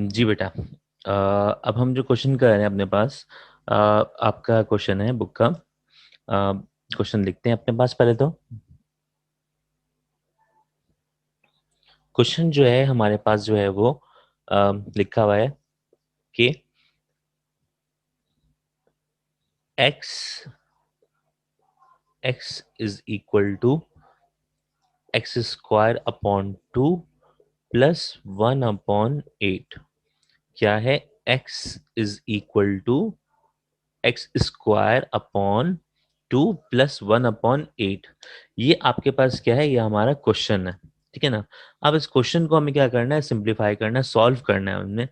जी बेटा। अब हम जो क्वेश्चन कर रहे हैं अपने पास, आपका क्वेश्चन है बुक का। क्वेश्चन लिखते हैं अपने पास पहले तो। क्वेश्चन जो है हमारे पास जो है वो लिखा हुआ है कि x x is equal to x square upon 2 plus 1/8। क्या है? x is equal to x square upon 2 plus 1/8। ये आपके पास क्या है? ये हमारा क्वेश्चन है, ठीक है ना। अब इस क्वेश्चन को हमें क्या करना है? सिंप्लीफाई करना है, सॉल्व करना है हमने।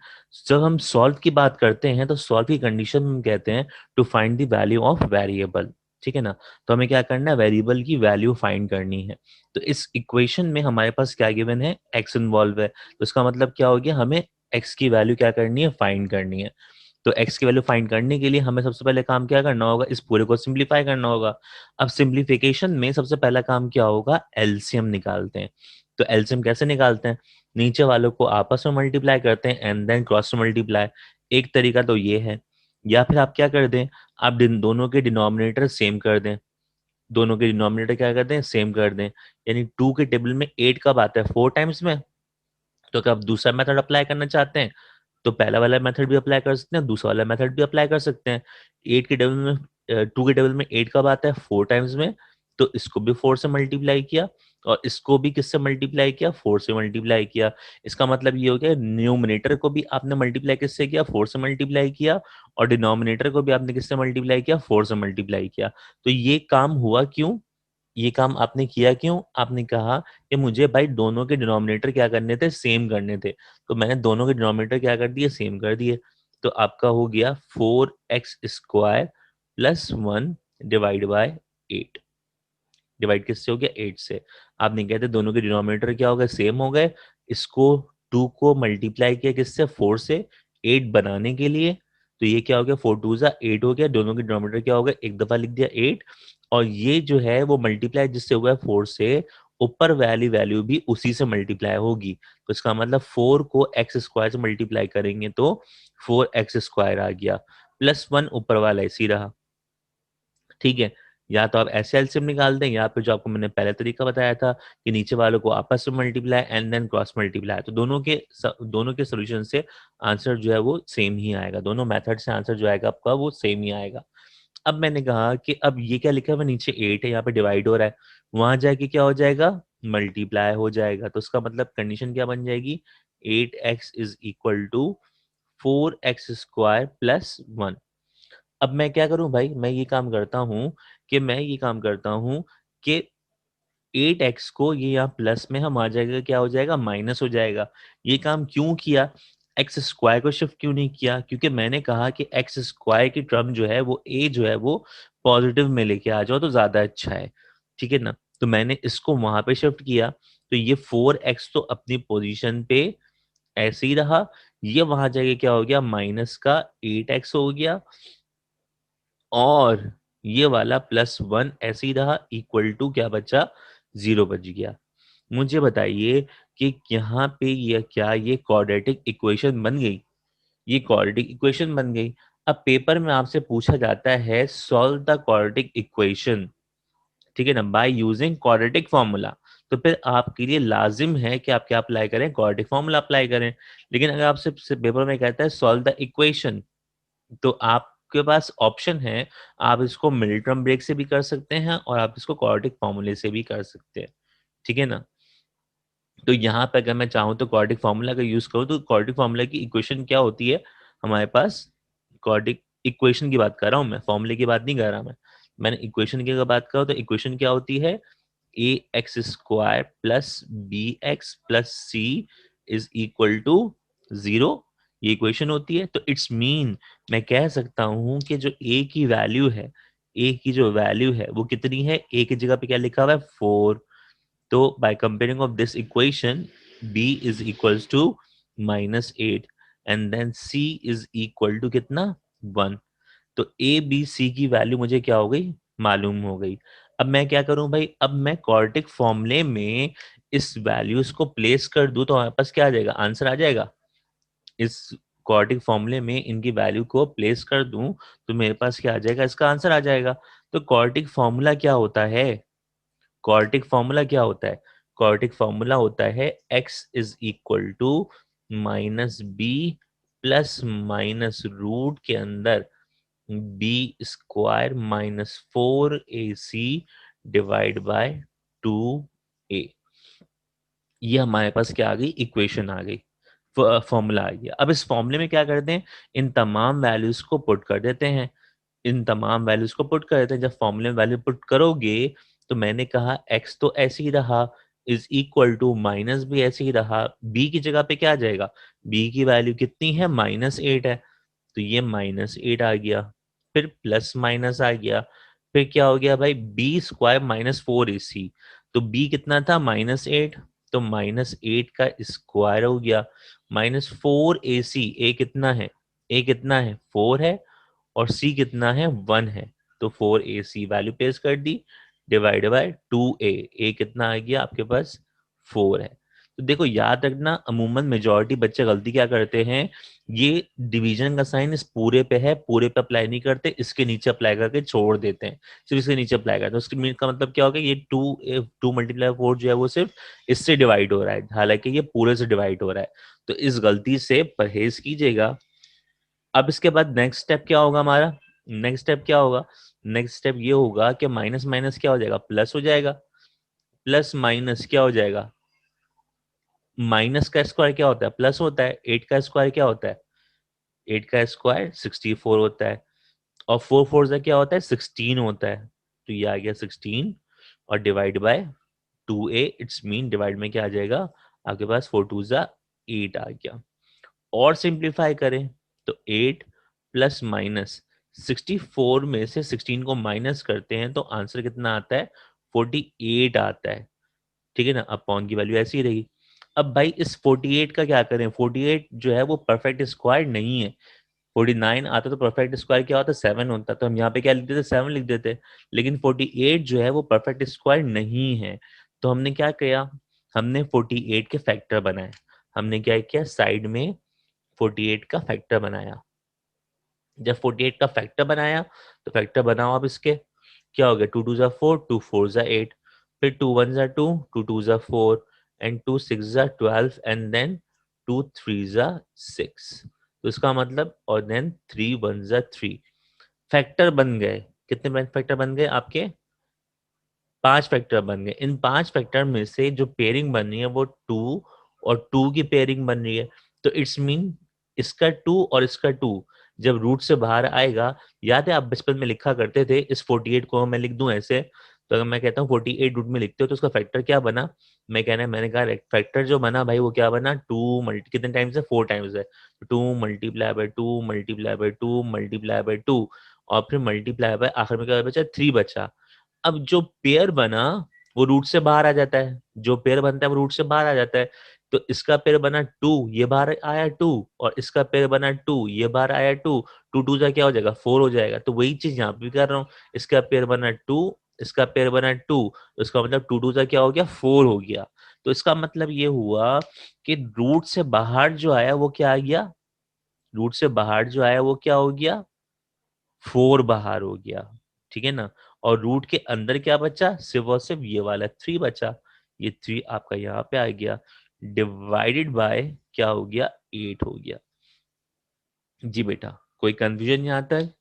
जब हम सॉल्व की बात करते हैं तो सॉल्व की कंडीशन हम कहते हैं to find the value of variable, ठीक है ना। तो हमें क्या करना है? वेरिएबल की वैल्यू फाइंड करनी है। तो इस इक्वेशन में हमारे पास क्या गिवन है? एक्स इन्वॉल्व है, तो इसका मतलब क्या हो गया? हमें एक्स की वैल्यू क्या करनी है? फाइंड करनी है। तो x की वैल्यू फाइंड करने के लिए हमें सबसे पहले काम क्या करना होगा? इस पूरे को सिंप्लीफाई करना होगा। अब सिंप्लीफिकेशन में सबसे पहला काम क्या होगा? एलसीएम निकालते हैं। तो एलसीएम कैसे निकालते हैं? नीचे वालों को आपस में मल्टीप्लाई करते हैं एंड देन क्रॉस मल्टीप्लाई। एक तरीका तो ये है, या फिर आप क्या कर दें? आप दोनों के डिनोमिनेटर सेम कर दें। दोनों के डिनोमिनेटर क्या कर दें? सेम कर दें। यानी 2 के टेबल में 8 कब आता है? 4 टाइम्स में। तो क्या आप दूसरा मेथड अप्लाई करना चाहते हैं तो पहला वाला मेथड भी अप्लाई कर सकते हैं, दूसरा वाला मेथड भी अप्लाई कर सकते हैं। 8 के टेबल में 2 के टेबल में 8 कब आता है? 4 टाइम्स में। तो इसको भी 4 से मल्टीप्लाई किया और इसको भी किससे मल्टीप्लाई किया? 4 से मल्टीप्लाई किया। इसका मतलब ये हो गया न्यूमरेटर को भी आपने मल्टीप्लाई किससे किया? 4 से मल्टीप्लाई किया। और डिनोमिनेटर को भी आपने किससे मल्टीप्लाई किया? 4 से मल्टीप्लाई किया। तो ये काम हुआ क्यों? ये काम आपने किया क्यों? आपने कहा कि मुझे भाई दोनों के डिनोमिनेटर क्या करने थे? सेम करने थे। तो मैंने दोनों के डिनोमिनेटर क्या कर दिए? सेम कर दिए। तो आपका हो गया 4x square plus 1 divide by 8। Divide किससे हो गया? 8 से। आप नहीं कहते दोनों के डिनोमिनेटर क्या हो गए? सेम हो गए। इसको 2 को मल्टीप्लाई किया किससे? 4 से, 8 बनाने के लिए। तो ये क्या हो गया? 4 2 जा 8 हो गया। दोनों के डिनोमिनेटर क्या हो गया? एक दफा लिख दिया 8। और ये जो है वो मल्टीप्लाई जिससे हुआ है 4 से, ऊपर वाली वैल्यू भी उसी से मल्टीप्लाई होगी। तो इसका मतलब 4 को एक्स स्क्वायर से मल्टीप्लाई करेंगे तो 4x स्क्वायर आ गया, प्लस 1 ऊपर वाला इसी रहा, ठीक है। या तो आप ऐसे एलसीएम निकाल दें, या फिर जो आपको मैंने पहले तरीका बताया था कि नीचे वालों को आपस में multiply and then cross multiply. तो दोनों के सोल्यूशन से आंसर जो है वो सेम ही आएगा। दोनों मेथड से आंसर जो आएगा आपका वो सेम ही आएगा। अब मैंने कहा कि अब ये क्या लिखा है? नीचे 8 है, यहाँ पे डिवाइड हो रहा है। वहां जाके क्या हो जाएगा? मल्टीप्लाई हो जाएगा। तो उसका मतलब कंडीशन क्या बन जाएगी? 8x is equal to 4x square plus 1। अब मैं क्या करूं भाई? मैं ये काम करता हूं कि 8x को ये यहाँ प्लस में हम आ जाएगा, क्या हो जाएगा? माइनस हो जाएगा। ये काम क्यों किया? एक्स स्क्वायर को शिफ्ट क्यों नहीं किया? क्योंकि मैंने कहा कि एक्स स्क्वायर की टर्म जो है वो ए जो है वो पॉजिटिव में लेके आ जाओ तो ज्यादा अच्छा है, ठीक है ना। तो मैंने इसको वहां पे शिफ्ट किया। तो ये 4x तो अपनी पोजीशन पे ऐसे ही रहा। ये वहां जाके क्या हो गया? माइनस का 8x हो गया। और ये वाला प्लस 1 ऐसे ही रहा, इक्वल टू क्या बचा? 0 बच गया। मुझे बताइए कि यहाँ पे ये क्या, ये क्वाड्रेटिक इक्वेशन बन गई? ये क्वाड्रेटिक इक्वेशन बन गई। अब पेपर में आपसे पूछा जाता है सॉल्व द क्वाड्रेटिक इक्वेशन, ठीक है ना, बाय यूजिंग क्वाड्रेटिक फॉर्मूला। तो फिर आपके लिए लाजिम है कि आप क्या अप्लाई करें? क्वाड्रेटिक फॉर्मूला अप्लाई करें। लेकिन अगर आपसे पेपर में कहता है सॉल्व द इक्वेशन, तो आपके पास ऑप्शन है। आप इसको मिडिल टर्म ब्रेक से भी कर सकते हैं और आप इसको क्वाड्रेटिक फॉर्मूले से भी कर सकते हैं, ठीक है ना। तो यहाँ पे अगर मैं चाहूँ तो क्वाड्रेटिक फार्मूला का यूज करूँ तो क्वाड्रेटिक फार्मूला की इक्वेशन क्या होती है हमारे पास? क्वाड्रेटिक इक्वेशन की बात कर रहा हूँ मैं, फॉर्मूले की बात नहीं कर रहा मैं। मैंने इक्वेशन की अगर बात करूँ तो इक्वेशन क्या होती है? A x square plus b x plus c is equal to 0। ये इक्वेशन होती है। तो इट्स मीन मैं कह सकता हूँ कि जो ए की वैल्यू है, ए की जो वैल्यू है वो कितनी है? ए की जगह पे क्या लिखा हुआ है? 4। तो by comparing of this equation, b is equals to -8 and then c is equal to कितना? 1। तो a b c की वैल्यू मुझे क्या हो गई? मालूम हो गई। अब मैं क्या करूं भाई? अब मैं क्वाड्रेटिक फॉर्मूले में इस वैल्यूज को प्लेस कर दूं तो हमारे पास क्या आ जाएगा? आंसर आ जाएगा। इस क्वाड्रेटिक फॉर्मूले में इनकी वैल्यू को प्लेस कर दूं तो मेरे पास क्या आ जाएगा, इसका आंसर आ जाएगा। तो क्वाड्रेटिक फॉर्मूला क्या होता है, क्वाड्रेटिक फॉर्मूला क्या होता है, क्वाड्रेटिक फॉर्मूला होता है x is equal to minus b plus minus root के अंदर b square minus 4ac divide by 2a। ये हमारे पास क्या आ गई, इक्वेशन आ गई, फॉर्मूला आ गया। अब इस फॉर्मूले में क्या करते हैं, इन तमाम वैल्यूज को पुट कर देते हैं, इन तमाम वैल्यूज को पुट कर देते हैं। जब फॉर्मूले में वैल्यू पुट करोगे तो मैंने कहा एक्स तो ऐसे ही रहा, इज इक्वल टू माइनस भी ऐसे ही रहा, बी की जगह पे क्या आ जाएगा, बी की वैल्यू कितनी है, -8 है, तो ये -8 आ गया, फिर प्लस माइनस आ गया, फिर क्या हो गया भाई, बी स्क्वायर -4ac, तो बी कितना था, -8, तो -8 का स्क्वायर हो गया, -4ac, ए कितना है, ए कितना है 4 है, और सी कितना है 1 है, तो 4ac वैल्यू प्लेस कर दी, डिवाइड बाय 2a, ए कितना आ गया आपके पास 4 है। तो देखो याद रखना, अमूमन मेजॉरिटी बच्चे गलती क्या करते हैं, ये डिवीजन का साइन इस पूरे पे है, पूरे पे अप्लाई नहीं करते, इसके नीचे अप्लाई करके छोड़ देते हैं, सिर्फ इसके नीचे अप्लाई करते हैं। उसके मीन का मतलब क्या होगा, ये 2 मल्टीप्लाई 4 जो है वो सिर्फ इससे डिवाइड हो रहा है, हालांकि ये पूरे से डिवाइड हो रहा है, तो इस गलती से परहेज कीजिएगा। अब इसके बाद नेक्स्ट स्टेप क्या होगा हमारा, नेक्स्ट स्टेप क्या होगा, नेक्स्ट स्टेप ये होगा कि माइनस माइनस क्या हो जाएगा, प्लस हो जाएगा, प्लस माइनस क्या हो जाएगा, माइनस का स्क्वायर क्या होता है, प्लस होता है, 8 का स्क्वायर क्या होता है, 8 का स्क्वायर 64 होता है, और 4 4 से क्या होता है, 16 होता है, तो ये आ गया 16, और divide by 2a, it's mean divide में क्या आ जाएगा आपके पास, 4 2 जा 8 आ गया। और सिंप्लीफाई करें तो 8 प्लस माइनस 64 में से 16 को माइनस करते हैं तो आंसर कितना आता है, 48 आता है, ठीक है ना, अपॉन की वैल्यू ऐसी ही रही। अब भाई इस 48 का क्या करें, 48 जो है वो परफेक्ट स्क्वायर नहीं है, 49 आता तो परफेक्ट स्क्वायर क्या होता, 7 होता, तो हम यहाँ पे क्या लिख देते, 7 लिख देते, लेकिन 48 जो है वो परफेक्ट स्क्वायर नहीं है, तो हमने क्या किया, हमने 48 के फैक्टर बनाए, हमने क्या किया, साइड में 48 का फैक्टर बनाया। जब 48 का फैक्टर बनाया तो फैक्टर बनाओ अब इसके, क्या हो गया, 2 2 जा 4, 2 4 जा 8, फिर 2 1 जा 2, 2 2 जा 4, एंड 2 6 जा 12, एंड देन 2 3 जा 6, तो इसका मतलब, और देन 3 1 जा 3, फैक्टर बन गए, कितने फैक्टर बन गए आपके, 5 फैक्टर बन गए। इन 5 फैक्टर में से जो पेयरिंग बन रही है वो 2 और 2 की पेयरिंग बन रही है, तो इट्स मीन इसका 2 और इसका 2 जब रूट से बाहर आएगा, याद है आप बचपन में लिखा करते थे, इस 48 को मैं लिख दूं ऐसे, तो अगर मैं कहता हूँ 48 रूट में लिखते हो तो उसका फैक्टर क्या बना, मैं कहना है, मैंने कहा फैक्टर जो बना भाई वो क्या बना, 2 मल्टी कितने टाइम्स है, 4 टाइम्स है, 2 multiply by 2 multiply by 2 multiply by 2, और फिर मल्टीप्लाई बाय आखिर में क्या बचा, 3 बचा। अब जो पेयर बना वो रूट से बाहर आ जाता है, जो पेयर बनता है वो रूट से बाहर आ जाता है, तो इसका पेयर बना 2, ये बाहर आया 2, और इसका पेयर बना 2, ये बाहर आया 2, 2 2 जा क्या हो जाएगा, 4 हो जाएगा, तो वही चीज यहाँ पे भी कर रहा हूँ, इसका पेयर बना 2, इसका पेयर बना 2, तो इसका मतलब 2 2 जा क्या हो गया, 4 हो गया, तो इसका मतलब ये हुआ कि रूट से बाहर जो आया वो क्या आ गया, रूट से बाहर जो आया वो क्या हो गया, 4 बाहर हो गया, ठीक है ना, और रूट के अंदर क्या बचा, सिर्फ और सिर्फ ये वाला 3 बचा, ये 3 आपका यहाँ पे आ गया, डिवाइडेड बाय क्या हो गया, 8 हो गया। जी बेटा, कोई कंफ्यूजन यहाँ तक,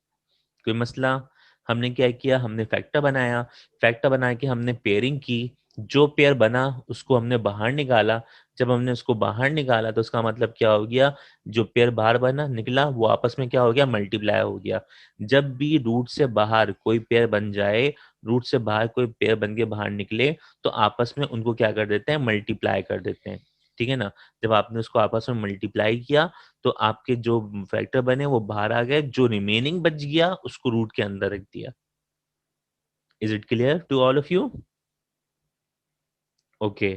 कोई मसला, हमने क्या किया, हमने फैक्टर बनाया, फैक्टर बना के हमने पेयरिंग की, जो पेयर बना उसको हमने बाहर निकाला, जब हमने उसको बाहर निकाला तो उसका मतलब क्या हो गया, जो पेयर बाहर बना निकला वो आपस में क्या हो गया, मल्टीप्लाई हो गया। जब भी रूट से बाहर कोई पेयर बन जाए, रूट से बाहर कोई पेयर बन के बाहर निकले, तो आपस में उनको क्या कर देते हैं, मल्टीप्लाई कर देते हैं, ठीक है ना। जब आपने उसको आपस में मल्टीप्लाई किया तो आपके जो फैक्टर बने वो बाहर आ गए, जो रिमेनिंग बच गया उसको रूट के अंदर रख दिया। Is it clear to all of you, okay,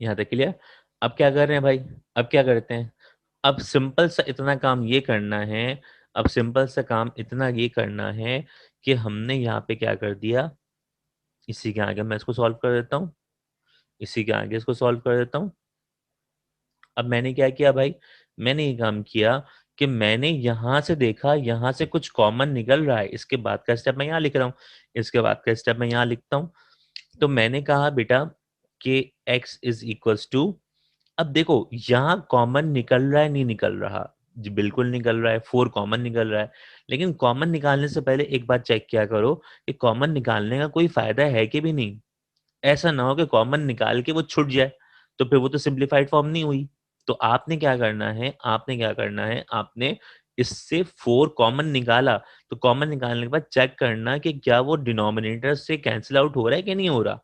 यहाँ तक क्लियर। अब क्या कर रहे हैं भाई, अब क्या करते हैं, अब सिंपल सा इतना काम ये करना है, अब सिंपल सा काम इतना ये करना है कि हमने यहाँ पे क्या कर दिया, इसी के आगे मैं इसको सॉल्व कर देता हूँ, इसी के आगे इसको सॉल्व कर देता हूँ, अब मैंने क्या किया भाई, मैंने ये काम किया कि मैंने यहां से देखा, यहां से कुछ कॉमन निकल रहा है, इसके बाद का स्टेप मैं यहाँ लिख रहा हूँ, इसके बाद का स्टेप मैं यहाँ लिखता हूँ। तो मैंने कहा बेटा कि x इज इक्वल्स टू, अब देखो यहाँ कॉमन निकल रहा है नहीं निकल रहा, जी बिल्कुल निकल रहा है, 4 कॉमन निकल रहा है। लेकिन कॉमन निकालने से पहले एक बात चेक किया करो कि कॉमन निकालने का कोई फायदा है कि भी नहीं। ऐसा ना हो कि कॉमन निकाल के वो छूट जाए, तो फिर वो तो सिंपलीफाइड फॉर्म नहीं हुई। तो आपने क्या करना है, आपने क्या करना है, आपने इससे 4 कॉमन निकाला, तो कॉमन निकालने के बाद चेक करना कि क्या वो डिनोमिनेटर से कैंसिल आउट हो रहा है कि नहीं हो रहा।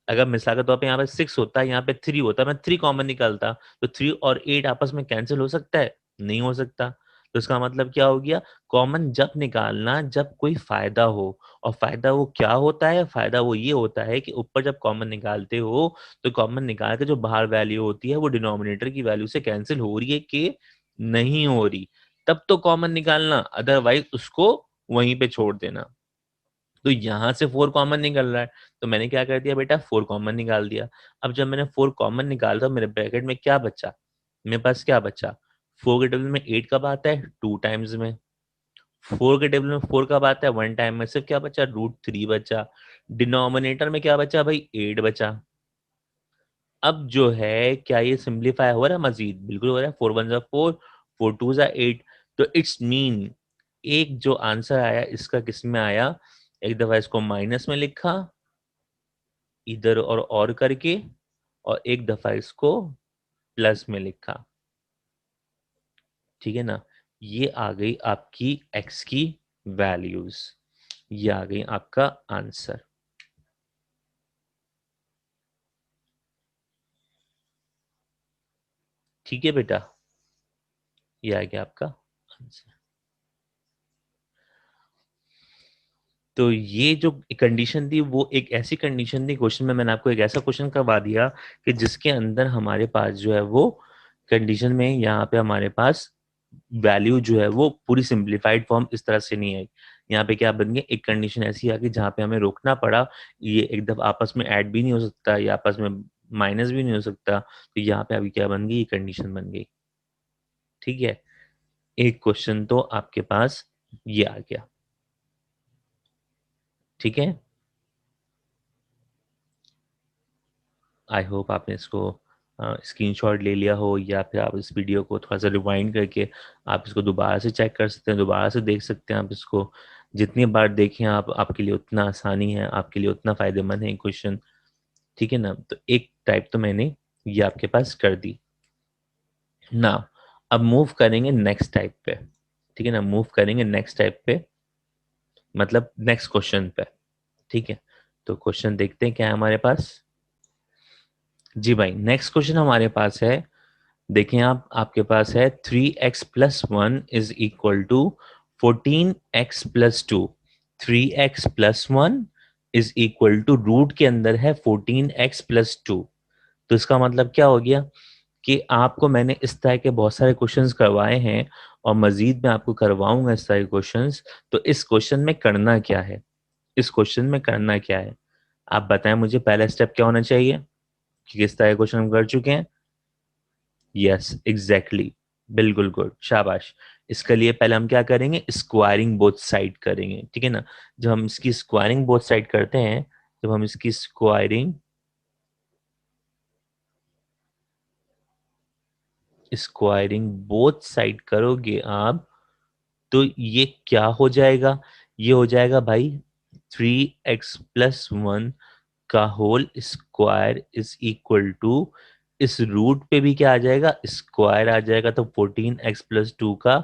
अगर मिसाल के तौर पे यहाँ पे 6 होता है, यहाँ पे 3 होता, मैं 3 कॉमन निकालता, तो 3 और 8 आपस में कैंसिल हो सकता है? नहीं हो सकता। तो इसका मतलब क्या हो गया, कॉमन जब निकालना जब कोई फायदा हो। और फायदा वो क्या होता है, फायदा वो ये होता है कि ऊपर जब कॉमन निकालते हो तो कॉमन निकाल के जो बाहर वैल्यू होती है वो डिनोमिनेटर की वैल्यू से कैंसिल हो रही है कि नहीं हो रही, तब तो कॉमन निकालना, अदरवाइज उसको वहीं पे छोड़ देना। तो यहाँ से 4 कॉमन निकल रहा है, तो मैंने क्या कर दिया बेटा, 4 कॉमन निकाल दिया। अब जब मैंने 4 कॉमन निकाला तो मेरे ब्रैकेट में क्या बचा, मेरे पास क्या बचा, 4 के टेबल में 8 कब आता है, 2 टाइम्स में। 4 के टेबल में 4 कब आता है, 1 टाइम में। सिर्फ क्या बचा, √3 बचा। डिनोमिनेटर में क्या बचा भाई, 8 बचा। अब जो है क्या ये सिंप्लीफाई हो रहा है मजीद, बिल्कुल हो रहा है। 4 1 जा 4, 4 2 जा 8। तो इट्स मीन एक जो आंसर आया इसका किस में आया, एक दफा इसको माइनस में लिखा इधर और करके, और एक दफा इसको प्लस में लिखा। ठीक है ना, ये आ गई आपकी x की वैल्यूज, ये आ गई आपका आंसर। ठीक है बेटा, ये आ गया आपका आंसर। तो ये जो कंडीशन थी वो एक ऐसी कंडीशन थी, क्वेश्चन में मैंने आपको एक ऐसा क्वेश्चन करवा दिया कि जिसके अंदर हमारे पास जो है वो कंडीशन में यहाँ पे हमारे पास वैल्यू जो है वो पूरी सिंप्लीफाइड फॉर्म इस तरह से नहीं आई। यहाँ पे क्या बन गया, एक कंडीशन ऐसी आ गई जहाँ पे हमें रोकना पड़ा, ये एकदम आपस में ऐड भी नहीं हो सकता, ये आपस में माइनस भी नहीं हो सकता, तो यहाँ पे अभी क्या बन गई, ये कंडीशन बन गई। ठीक है, एक क्वेश्चन तो आपके पास ये आ गया। ठीक है, आई होप आपने इसको स्क्रीनशॉट ले लिया हो, या फिर आप इस वीडियो को थोड़ा सा रिवाइंड करके आप इसको दोबारा से चेक कर सकते हैं, दोबारा से देख सकते हैं आप इसको। जितनी बार देखें आप, आपके लिए उतना आसानी है, आपके लिए उतना फायदेमंद है क्वेश्चन। ठीक है ना, तो एक टाइप तो मैंने ये आपके पास कर दी ना। अब मूव करेंगे नेक्स्ट टाइप पे। ठीक है ना, मूव करेंगे नेक्स्ट टाइप पे, मतलब नेक्स्ट क्वेश्चन पे। ठीक है, तो क्वेश्चन देखते हैं क्या है हमारे पास। जी भाई, नेक्स्ट क्वेश्चन हमारे पास है, देखें आप, आपके पास है 3x+1 is equal to 14x+2। 3x+1 is equal to, root के अंदर है 14x+2। तो इसका मतलब क्या हो गया कि आपको मैंने इस तरह के बहुत सारे क्वेश्चंस करवाए हैं, और मजीद मैं आपको करवाऊंगा इस तरह के क्वेश्चंस। तो इस क्वेश्चन में करना क्या है, इस क्वेश्चन में करना क्या है, आप बताएं मुझे, पहला स्टेप क्या होना चाहिए कि किस तरह के क्वेश्चन हम कर चुके हैं। यस एग्जैक्टली, बिल्कुल गुड, शाबाश। इसके लिए पहले हम क्या करेंगे, स्क्वायरिंग बोथ साइड करेंगे। ठीक है ना, जब हम इसकी स्क्वायरिंग बोथ साइड करते हैं, जब हम इसकी स्क्वायरिंग बोथ साइड करोगे आप, तो ये क्या हो जाएगा, ये हो जाएगा भाई 3x+1 का whole square is equal to, इस रूट पे भी क्या आ जाएगा, स्क्वायर आ जाएगा, तो 14x+2 का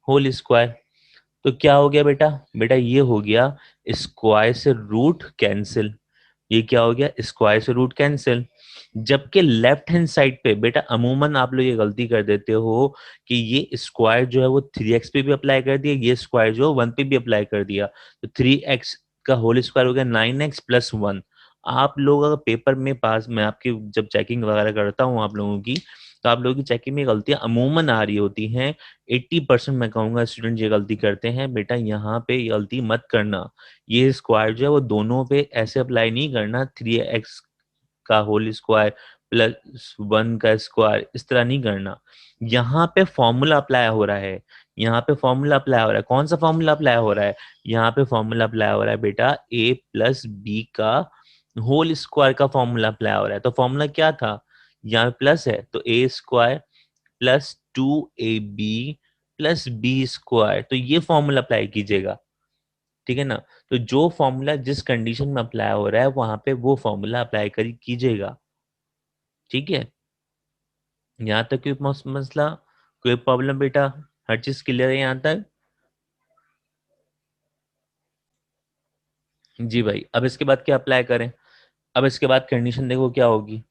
होल स्क्वायर। तो क्या हो गया बेटा, बेटा ये हो गया स्क्वायर से रूट कैंसिल, ये क्या हो गया, स्क्वायर से रूट कैंसिल। जबकि लेफ्ट हैंड साइड पे बेटा अमूमन आप लोग ये गलती कर देते हो कि ये स्क्वायर जो है वो 3x पे भी अप्लाई कर दिया, ये स्क्वायर जो है 1 पे भी अप्लाई कर दिया, तो 3x का होल स्क्वायर हो गया 9x+1। आप लोग अगर पेपर में पास, मैं आपकी जब चेकिंग वगैरह करता हूँ आप लोगों की, तो आप लोगों की चेकिंग में गलतियां अमूमन आ रही होती हैं। 80% मैं कहूंगा स्टूडेंट ये गलती करते हैं, बेटा यहाँ पे ये गलती मत करना। ये स्क्वायर जो है वो दोनों पे ऐसे अप्लाई नहीं करना, 3x का होल स्क्वायर प्लस 1 का स्क्वायर, इस तरह नहीं करना। यहाँ पे फॉर्मूला अप्लाई हो रहा है, यहाँ पे फॉर्मूला अप्लाई हो रहा है। कौन सा फॉर्मूला अप्लाई हो रहा है? यहाँ पे फॉर्मूला अप्लाई हो रहा है बेटा a प्लस बी का होल स्क्वायर का फॉर्मूला अप्लाई हो रहा है। तो फॉर्मूला क्या था? यहाँ पे प्लस है तो a square plus 2ab plus b square, तो ये फॉर्मूला अप्लाई कीजिएगा, ठीक है ना। तो जो फॉर्मूला जिस कंडीशन में अप्लाई हो रहा है वहां पे वो फॉर्मूला अप्लाई कर कीजिएगा, ठीक है। यहाँ तक कोई मसला, कोई प्रॉब्लम बेटा? हर चीज क्लियर है यहाँ तक? जी भाई, अब इसके बाद क्या अप्लाई करें? अब इसके बाद कंडीशन देखो क्या होगी।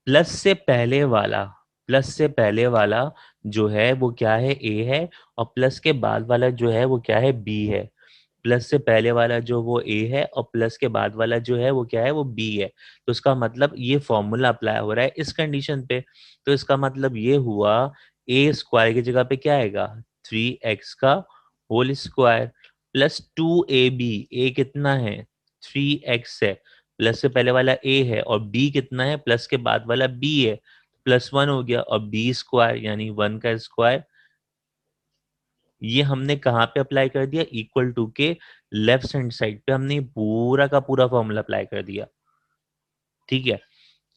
प्लस से पहले वाला, प्लस से पहले वाला जो है वो क्या है? ए है। और प्लस के बाद वाला जो है वो क्या है? बी है। प्लस से पहले वाला जो वो ए है और प्लस के बाद वाला जो है वो क्या है? वो बी है। तो इसका मतलब ये फॉर्मूला अप्लाई हो रहा है इस कंडीशन पे। तो इसका मतलब ये हुआ ए स्क्वायर की जगह पे क्या आएगा? 3x का होल स्क्वायर प्लस 2ab। ए कितना है? 3x है। प्लस से पहले वाला ए है और बी कितना है? प्लस के बाद वाला बी है, +1 हो गया। और बी स्क्वायर यानी 1 का स्क्वायर, ये हमने कहाँ पे अप्लाई कर दिया? इक्वल टू के लेफ्ट हैंड साइड पे हमने पूरा का पूरा फॉर्मूला अप्लाई कर दिया, ठीक है।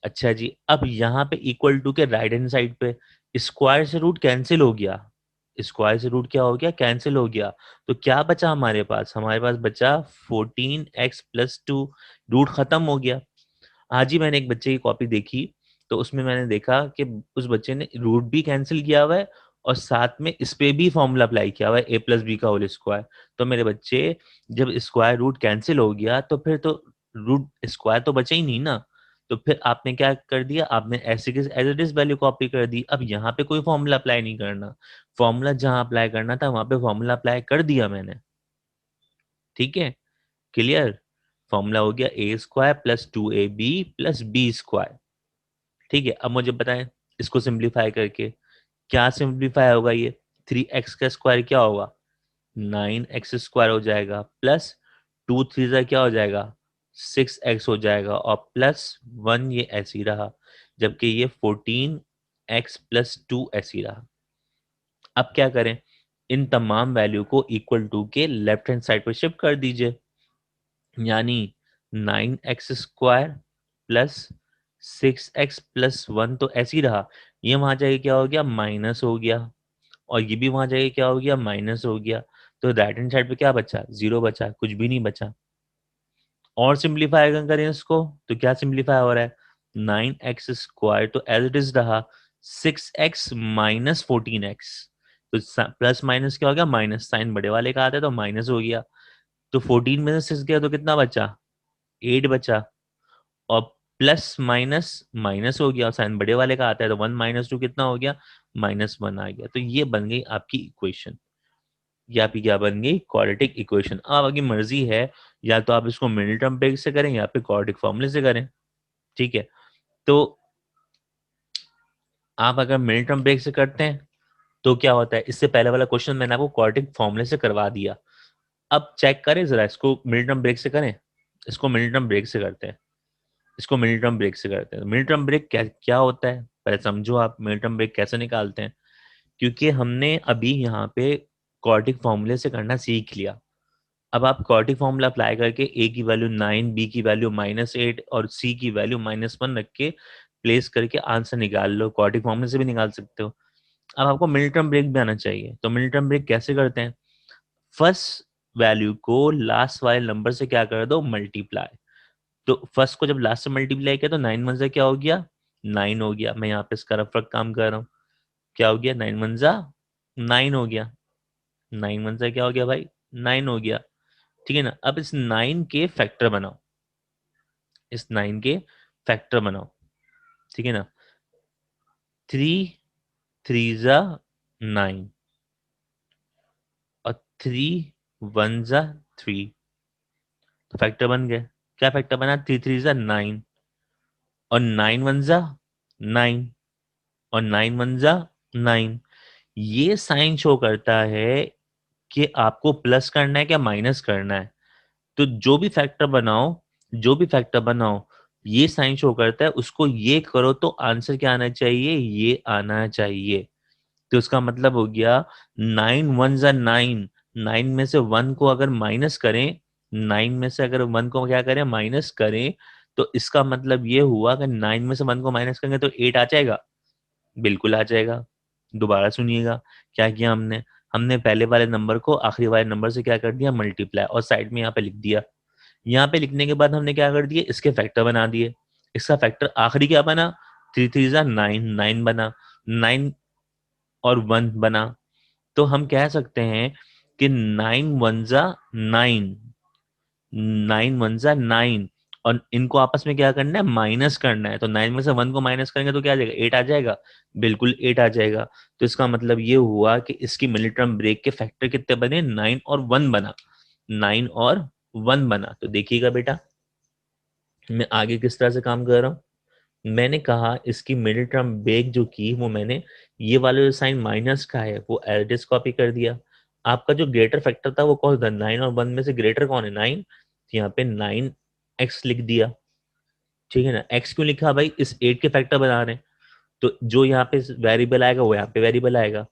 अच्छा जी, अब यहाँ पे इक्वल टू के राइट हैंड साइड पे स्क्वायर से रूट कैंसिल हो गया। स्क्वायर से रूट क्या हो गया? कैंसिल हो गया। तो क्या बचा हमारे पास? हमारे पास बचा 14x+2। रूट खत्म हो गया। आज ही मैंने एक बच्चे की कॉपी देखी, तो उसमें मैंने देखा कि उस बच्चे ने रूट भी कैंसिल किया हुआ है और साथ में इस पे भी फॉर्मूला अप्लाई किया हुआ है a प्लस बी का होल स्क्वायर। तो मेरे बच्चे, जब स्क्वायर रूट कैंसिल हो गया तो फिर तो रूट स्क्वायर तो बचा ही नहीं ना। तो फिर आपने क्या कर दिया? आपने ऐसे के as it is value copy कर दी। अब यहाँ पे कोई फॉर्मूला अप्लाई नहीं करना। फॉर्मूला जहां अप्लाई करना था वहां पे फॉर्मूला अप्लाई कर दिया मैंने, ठीक है। क्लियर? फॉर्मूला हो गया a square plus 2ab plus b square, ठीक है। अब मुझे बताएं इसको सिंप्लीफाई करके क्या सिंप्लीफाई होगा? ये 3x का स्क्वायर क्या होगा? 9x स्क्वायर हो जाएगा प्लस 2 3 जा क्या हो जाएगा? 6x हो जाएगा और +1 ये ऐसे ही रहा, जबकि ये 14x+2 ऐसे ही रहा। अब क्या करें? इन तमाम वैल्यू को इक्वल टू के लेफ्ट हैंड साइड पर शिफ्ट कर दीजिए, यानी 9x स्क्वायर प्लस 6x+1 तो ऐसे ही रहा। ये वहां जाके क्या हो गया? माइनस हो गया। और ये भी वहां जाके क्या हो गया? माइनस हो गया। तो राइट हैंड साइड पे क्या बचा? 0 बचा, कुछ भी नहीं बचा। और सिंप्लीफाई अगर करें इसको तो क्या सिंप्लीफाई हो रहा है? 9x स्क्वायर तो एज इट इज रहा, 6x-14x। तो प्लस माइनस क्या हो गया? माइनस। साइन बड़े वाले का आता है तो माइनस हो गया। तो 14 में से 6 गया तो कितना बचा? 8 बचा। और प्लस माइनस माइनस हो गया, साइन बड़े वाले का आता है तो 1 - 2 कितना हो गया? -1 आ गया। तो ये बन गई आपकी इक्वेशन। ये आपकी क्या बन गई? Quadratic equation. अब आपकी मर्जी है, या तो आप इसको मिडिल टर्म ब्रेक से करें या फिर क्वाड्रेटिक फॉर्मूले से करें, ठीक है। तो आप अगर मिडिल टर्म ब्रेक से करते हैं तो क्या होता है? इससे पहले वाला क्वेश्चन मैंने आपको क्वाड्रेटिक फॉर्मूले से करवा दिया। अब चेक करें जरा, इसको मिडिल टर्म ब्रेक से करें। इसको मिडिल टर्म ब्रेक से करते हैं। इसको मिड टर्म ब्रेक से करते हैं। मिड टर्म ब्रेक क्या क्या होता है पहले समझो। आप मिड टर्म ब्रेक कैसे निकालते हैं? क्योंकि हमने अभी यहाँ पे क्वाड्रेटिक फॉर्मूले से करना सीख लिया। अब आप क्वाड्रेटिक फॉर्मूला अप्लाई करके a की वैल्यू 9, b की वैल्यू -8 और c की वैल्यू -1 रख के प्लेस करके आंसर निकाल लो। क्वाड्रेटिक फॉर्मूले से भी निकाल सकते हो। अब आपको मिड टर्म ब्रेक भी आना चाहिए। तो मिड टर्म ब्रेक कैसे करते हैं? फर्स्ट वैल्यू को लास्ट वाले नंबर से क्या कर दो? मल्टीप्लाई। तो फर्स्ट को जब लास्ट से मल्टीप्लाई किया तो 9 1 क्या हो गया? 9 हो गया। मैं यहाँ पे इसका रफ काम कर रहा हूँ। क्या हो गया? 9 1 9 हो गया। 9 1 क्या हो गया भाई? 9 हो गया, ठीक है ना। अब इस 9 के फैक्टर बनाओ। इस 9 के फैक्टर बनाओ, ठीक है ना। 3 3 9 और 3 1 3। तो फैक्टर बन गए। क्या फैक्टर बना? 3 3 9 और 9 1 9 और 9 1 9। ये साइन शो करता है कि आपको प्लस करना है क्या माइनस करना है। तो जो भी फैक्टर बनाओ, जो भी फैक्टर बनाओ, ये साइन शो करता है, उसको ये करो तो आंसर क्या आना चाहिए, ये आना चाहिए। तो उसका मतलब हो गया 9 1 9, 9 में से 1 को अगर माइनस करें, 9 में से अगर 1 को क्या करें, माइनस करें, तो इसका मतलब ये हुआ कि 9 में से 1 को माइनस करेंगे तो 8 आ जाएगा। बिल्कुल आ जाएगा। दोबारा सुनिएगा क्या किया हमने, हमने पहले वाले नंबर को आखिरी वाले नंबर से क्या कर दिया, मल्टीप्लाई, और साइड में यहाँ पे लिख दिया। यहाँ पे लिखने के बाद हमने क्या कर दिए, इसके फैक्टर बना दिए। इसका फैक्टर आखिरी क्या बना, 3 3 9, 9 बना, 9 और 1 बना। तो हम कह सकते हैं कि 9 1 9, 9 1 9, और इनको आपस में क्या करना है, माइनस करना है। तो 9 में से 1 को माइनस करेंगे तो क्या आ जाएगा, 8 आ जाएगा। बिल्कुल 8 आ जाएगा। तो इसका मतलब ये हुआ कि इसकी मिली टर्म ब्रेक के फैक्टर कितने बने, 9 और 1 बना, 9 और 1 बना। तो देखिएगा बेटा मैं आगे किस तरह से काम कर रहा हूँ। मैंने कहा इसकी मिडिल टर्म ब्रेक जो की वो मैंने ये वाला जो साइन माइनस का है वो एलडिस कॉपी कर दिया। आपका जो ग्रेटर फैक्टर था वो कौन था, 9 और 1 में से ग्रेटर कौन है, 9। तो यहाँ पे 9x लिख दिया। ठीक है ना, x क्यों लिखा भाई, इस 8 के फैक्टर बना रहे हैं, तो जो यहाँ पे वेरिएबल आएगा वो यहाँ पे वेरिएबल आएगा।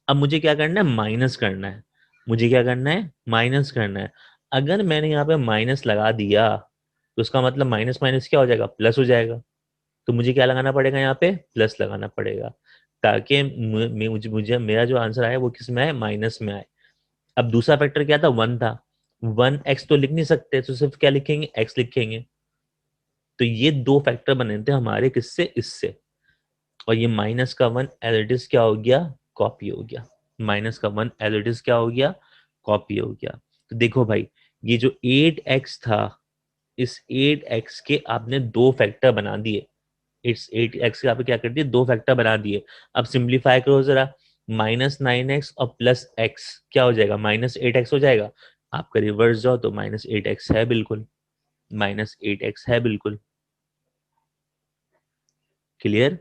अब मुझे क्या करना है, माइनस करना है। मुझे क्या करना है, माइनस करना है। अगर मैंने यहाँ पे माइनस लगा दिया तो उसका मतलब माइनस माइनस क्या हो जाएगा, प्लस हो जाएगा। तो मुझे क्या लगाना पड़ेगा, यहाँ पे प्लस लगाना पड़ेगा, ताकि मुझे मुझे मेरा जो आंसर आया वो किस में आए, माइनस में आए। अब दूसरा फैक्टर क्या था, 1 था। 1x तो लिख नहीं सकते, तो सिर्फ क्या लिखेंगे, x लिखेंगे। तो ये दो फैक्टर बने थे हमारे, किससे, इससे। और ये -1 एलिटिस क्या हो गया, कॉपी हो गया। -1 एलिटिस क्या हो गया, कॉपी हो गया। तो देखो भाई ये जो 8x था, इस 8x के आपने दो फैक्टर बना दिए। इट्स 8x के आपने क्या कर दिए, दो फैक्टर बना दिए। अब सिंप्लीफाई करो जरा, -9x और +x क्या हो जाएगा, -8x हो जाएगा। आपका रिवर्स जाओ तो -8x है बिल्कुल, -8x है बिल्कुल। क्लियर,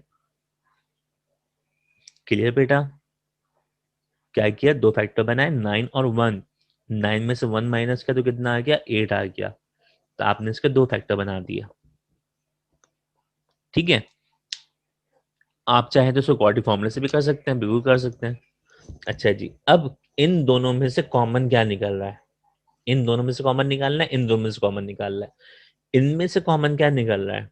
क्लियर बेटा। क्या किया, दो फैक्टर बनाए, 9 और 1। 9 में से 1 माइनस किया तो कितना आ गया, 8 आ गया। तो आपने इसके दो फैक्टर बना दिया। ठीक है, आप चाहें तो इसको क्वाड्रेटिक फॉर्मूले से भी कर सकते हैं, बिल्कुल कर सकते हैं। अच्छा जी, अब इन दोनों में से कॉमन क्या निकल रहा है, इन दोनों में से कॉमन निकालना है, इन दोनों में से कॉमन निकालना है। इनमें से कॉमन क्या निकल रहा है,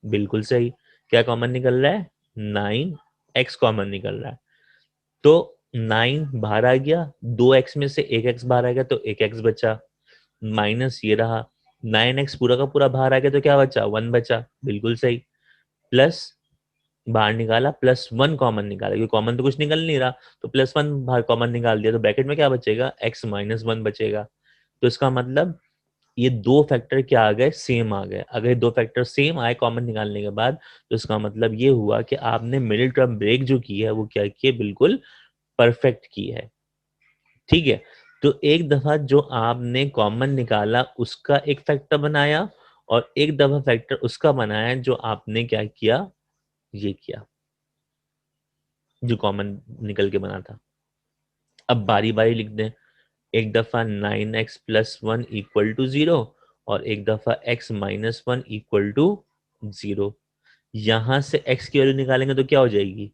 बिल्कुल सही, क्या कॉमन निकल रहा है, 9x कॉमन निकल रहा है। तो 9 बाहर आ गया, 2x में से 1x बाहर आ गया तो 1x बचा, माइनस ये रहा, 9x पूरा का पूरा बाहर आ गया तो क्या बचा, 1 बचा, बिल्कुल सही। प्लस बाहर निकाला, +1 कॉमन निकाला, क्योंकि कॉमन तो कुछ निकल नहीं रहा। तो +1 बाहर कॉमन निकाल दिया तो ब्रैकेट में क्या बचेगा, x-1 बचेगा। तो इसका मतलब ये दो फैक्टर क्या आ गए, सेम आ गए। अगर दो फैक्टर सेम आए कॉमन निकालने के बाद, तो इसका मतलब ये हुआ कि आपने मिडिल टर्म ब्रेक जो की है वो क्या की है, बिल्कुल परफेक्ट की है। ठीक है, तो एक दफा जो आपने कॉमन निकाला उसका एक फैक्टर बनाया, और एक दफा फैक्टर उसका बनाया जो आपने क्या किया, ये किया, जो कॉमन निकल के बना था। अब बारी बारी लिख दें, एक दफा 9x+1 = 0, और एक दफा x-1 = 0। यहां से x की वैल्यू निकालेंगे तो क्या हो जाएगी,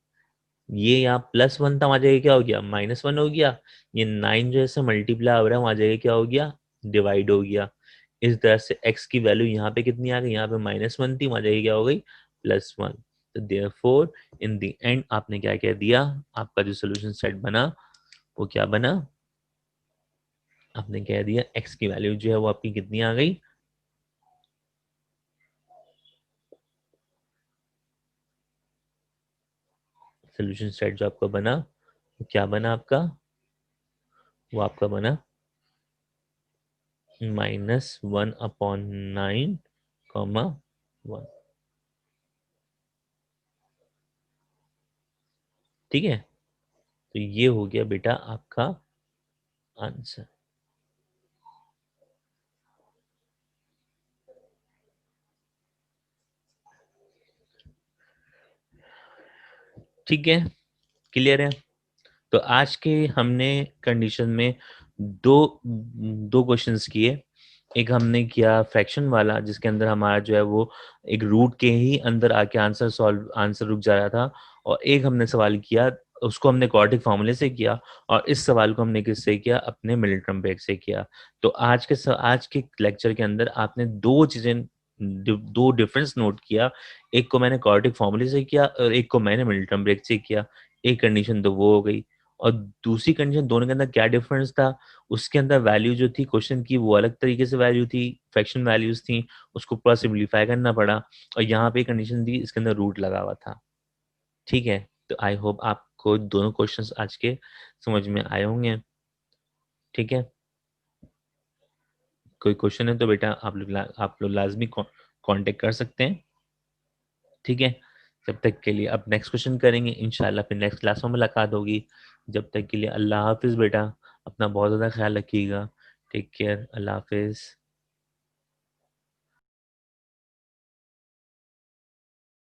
ये यहाँ +1 था, वहां जाएगा क्या हो गया, -1 हो गया। ये 9 जैसे मल्टीप्लाई हो रहा है, वहां जाएगा क्या हो गया, डिवाइड हो गया। इस तरह से x की वैल्यू यहाँ पे कितनी आ गई, यहाँ पे -1 थी, वहां जाएगी क्या हो गई, +1। तो देयरफॉर इन द एंड आपने क्या कह दिया, आपका जो सोल्यूशन सेट बना वो क्या बना, आपने कह दिया x की वैल्यू जो है वो आपकी कितनी आ गई, सोल्यूशन सेट जो आपका बना वो क्या बना आपका, वो आपका बना -1/9, 1। ठीक है, तो ये हो गया बेटा आपका आंसर। ठीक है, क्लियर है। तो आज के हमने कंडीशन में दो दो क्वेश्चंस किए। एक हमने किया फ्रैक्शन वाला जिसके अंदर हमारा जो है वो एक रूट के ही अंदर आके आंसर रुक जा रहा था, और एक हमने सवाल किया उसको हमने क्वाड्रेटिक फार्मूले से किया, और इस सवाल को हमने किससे किया, अपने मिलिट्रम ब्रेक से किया। तो आज के लेक्चर के अंदर आपने दो चीजें, दो डिफरेंस नोट किया। एक को मैंने क्वाड्रेटिक फार्मूले से किया और एक को मैंने मिलिट्रम ब्रेक से किया। एक कंडीशन तो वो हो गई, और दूसरी कंडीशन दोनों के अंदर क्या डिफरेंस था, उसके अंदर वैल्यू जो थी क्वेश्चन की वो अलग तरीके से वैल्यू थी, फ्रैक्शन वैल्यूज थी, उसको पूरा सिंप्लीफाई करना पड़ा, और यहाँ पे कंडीशन थी इसके अंदर रूट लगा हुआ था। ठीक है, तो आई होप आपको दोनों क्वेश्चंस आज के समझ में आए होंगे। ठीक है, कोई क्वेश्चन है तो बेटा आप लोग लाजमी कांटेक्ट कर सकते हैं। ठीक है, जब तक के लिए अब नेक्स्ट क्वेश्चन करेंगे इंशाल्लाह, फिर नेक्स्ट क्लास में मुलाकात होगी। जब तक के लिए अल्लाह हाफिज़ बेटा, अपना बहुत ज़्यादा ख्याल रखिएगा। टेक केयर, अल्लाह हाफिज़।